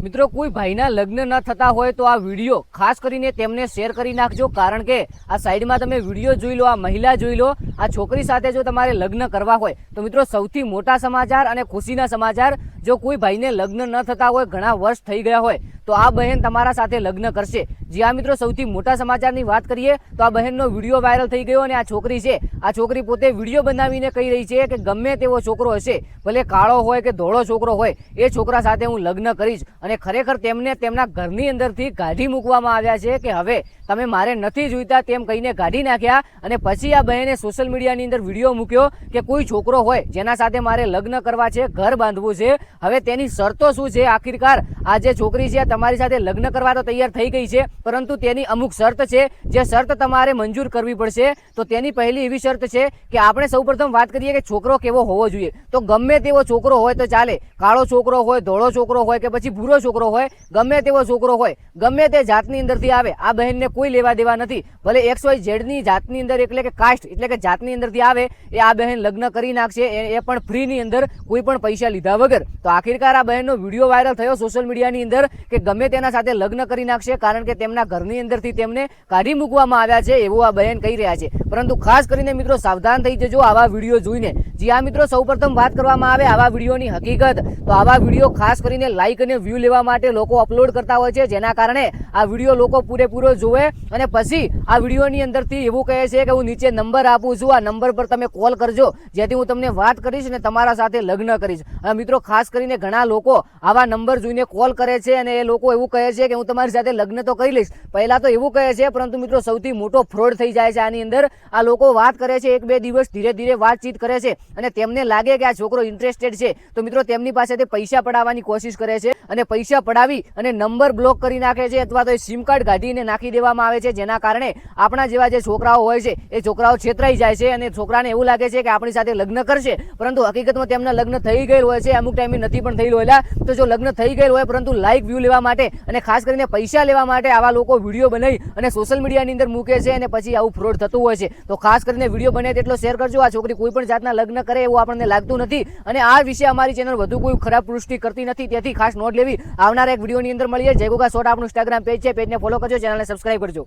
મિત્રો કોઈ ભાઈના લગ્ન ન થતા હોય તો આ વિડીયો ખાસ કરીને તેમને શેર કરી નાખજો, કારણ કે આ સાઈડમાં તમે વિડીયો જોઈ લો, આ મહિલા જોઈ લો, આ છોકરી સાથે જો તમારે લગ્ન કરવા હોય તો મિત્રો સૌથી મોટા સમાચાર અને ખુશીના સમાચાર, જો કોઈ ભાઈને લગ્ન ન થતા હોય, ઘણા વર્ષ થઈ ગયા હોય તો આ બહેન તમારા સાથે લગ્ન કરશે. જી હા મિત્રો, સૌથી મોટા સમાચારની વાત કરીએ તો આ બહેનનો વિડીયો વાયરલ થઈ ગયો અને આ છોકરી છે, આ છોકરી પોતે વિડીયો બનાવીને કહી રહી છે કે ગમે તેવો છોકરો હશે, ભલે કાળો હોય કે ધોળો છોકરો હોય, એ છોકરા સાથે હું લગ્ન કરીશ. અને ખરેખર તેમને તેમના ઘરની અંદરથી કાઢી મૂકવામાં આવ્યા છે કે હવે તમે મારે નથી જોઈતા તેમ કહીને કાઢી નાખ્યા. અને પછી આ બહેને સોશિયલ મીડિયાની અંદર વિડીયો મૂક્યો કે કોઈ છોકરો હોય જેના સાથે મારે લગ્ન કરવા છે, ઘર બાંધવું છે, હવે તેની શરતો શું છે. આખિરકાર આ જે છોકરી છે તમારી સાથે લગ્ન કરવા તો તૈયાર થઈ ગઈ છે, પરંતુ તેની અમુક શરત છે, જે શરત તમારે મંજૂર કરવી પડશે. તો તેની પહેલી એવી શરત છે કે આપણે સૌપ્રથમ વાત કરીએ કે છોકરો કેવો હોવો જોઈએ. તો ગમે તેવો છોકરો હોય તો ચાલે, કાળો છોકરો હોય, ધોળો છોકરો હોય કે પછી ભૂરો છોકરો હોય, ગમે તેવો છોકરો હોય, ગમે તે જાતની અંદરથી આવે, આ બહેનને કોઈ લેવા દેવા નથી. ભલે XYZ ની જાતની અંદર એટલે કે કાસ્ટ એટલે કે જાતની અંદરથી આવે, એ આ બહેન લગ્ન કરી નાખશે, એ પણ ફ્રીની અંદર, કોઈ પણ પૈસા લીધા વગર. તો આખિરકાર આ બહેનનો વિડીયો વાયરલ થયો સોશિયલ મીડિયાની અંદર કે ગમે તેના સાથે લગ્ન કરી નાખશે, કારણ કે તેમના ઘરની અંદરથી તેમને કાઢી મૂકવામાં આવ્યા છે, એવું આ બહેન કહી રહ્યા છે. પરંતુ ખાસ કરીને મિત્રો સાવધાન થઈ જજો આવા વિડીયો જોઈને. જી હા મિત્રો, સૌપ્રથમ વાત કરવામાં આવે આવા વિડીયોની હકીકત, તો આવા વિડીયો ખાસ કરીને લાઇક અને વ્યૂ લેવા માટે લોકો અપલોડ કરતા હોય છે, જેના કારણે આ વિડીયો લોકો પૂરેપૂરો જોવે અને પછી આ વિડીયોની અંદરથી એવું કહે છે કે હું નીચે નંબર આપું છું, આ નંબર પર તમે કોલ કરજો, જેથી હું તમને વાત કરીશ અને તમારા સાથે લગ્ન કરીશ. અને મિત્રો ખાસ કરીને ઘણા લોકો આવા નંબર જોઈને કોલ કરે છે અને એ લોકો એવું કહે છે કે હું તમારી સાથે લગ્ન તો કરી લઈશ, પહેલા તો એવું કહે છે, પરંતુ મિત્રો સૌથી મોટો ફ્રોડ થઈ જાય છે આની અંદર. આ લોકો વાત કરે છે, 1-2 દિવસ ધીરે ધીરે વાતચીત કરે છે અને તેમને લાગે કે આ છોકરો ઇન્ટરેસ્ટેડ છે, તો મિત્રો તેમની પાસેથી પૈસા પડાવવાની કોશિશ કરે છે અને પૈસા પડાવી અને નંબર બ્લોક કરી નાખે છે, અથવા તો સિમ કાર્ડ કાઢીને નાખી દેવામાં આવે છે, જેના કારણે આપણા જેવા જે છોકરાઓ હોય છે એ છોકરાઓ છેતરાઈ જાય છે અને છોકરાને એવું લાગે છે કે આપણી સાથે લગ્ન કરશે, પરંતુ હકીકતમાં તેમના લગ્ન થઈ ગયેલ હોય છે, અમુક ટાઈમે નથી પણ થયેલું હોય. તો જો લગ્ન થઈ ગયેલું હોય પરંતુ લાઇક વ્યૂ લેવા માટે અને ખાસ કરીને પૈસા લેવા માટે આવા લોકો વિડીયો બનાવી અને સોશિયલ મીડિયાની અંદર મૂકે છે અને પછી આવું ફ્રોડ થતું હોય છે. તો ખાસ કરીને વિડીયો બને તેટલો શેર કરજો. આ છોકરી કોઈ પણ જાતના લગ્ન કરે એવું આપણને લાગતું નથી અને આ વિશે અમારી ચેનલ વધુ કોઈ ખરાબ પુષ્ટિ કરતી નથી, તેથી ખાસ નોંધ લેવી. આવનારા એક વિડીયોની અંદર મળીએ. જય ગોગા શોર્ટ આપણું ઇન્સ્ટાગ્રામ પેજ છે, પેજને ફોલો કરજો, ચેનલને સબસ્ક્રાઇબ કરજો.